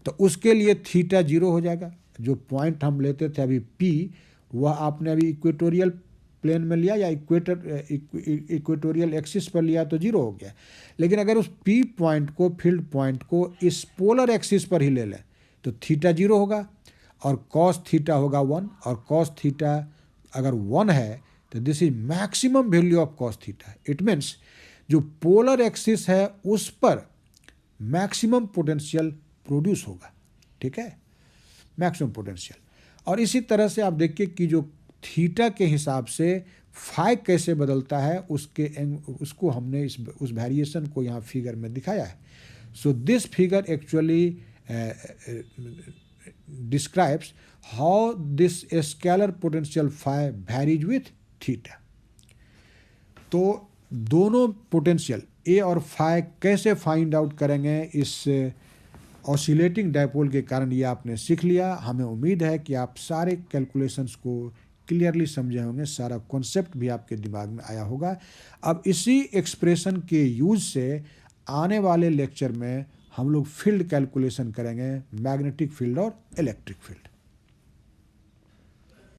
तो उसके लिए थीटा 0 हो जाएगा। जो पॉइंट हम लेते थे अभी P, वह आपने अभी इक्वेटोरियल प्लेन में लिया या इक्वेटोरियल एक्सिस पर लिया तो 0 हो गया। लेकिन अगर उस P पॉइंट को, फील्ड पॉइंट को इस पोलर एक्सिस पर ही ले लें तो थीटा 0 होगा और कॉस थीटा होगा 1। और कॉस थीटा अगर 1 है तो this is maximum value of cos theta. It means जो पोलर एक्सिस है उस पर मैक्सिमम पोटेंशियल प्रोड्यूस होगा। ठीक है, मैक्सिमम पोटेंशियल। और इसी तरह से आप देखिए कि जो थीटा के हिसाब से फाई कैसे बदलता है, उसको हमने उस वेरिएशन को यहाँ फिगर में दिखाया है। So this figure actually describes how this scalar potential phi varies with theta। तो दोनों पोटेंशियल ए और फाई कैसे फाइंड आउट करेंगे इस ऑसिलेटिंग डायपोल के कारण, ये आपने सीख लिया। हमें उम्मीद है कि आप सारे कैलकुलेशंस को क्लियरली समझे होंगे, सारा कॉन्सेप्ट भी आपके दिमाग में आया होगा। अब इसी एक्सप्रेशन के यूज से आने वाले लेक्चर में हम लोग फील्ड कैलकुलेशन करेंगे, मैग्नेटिक फील्ड और इलेक्ट्रिक फील्ड।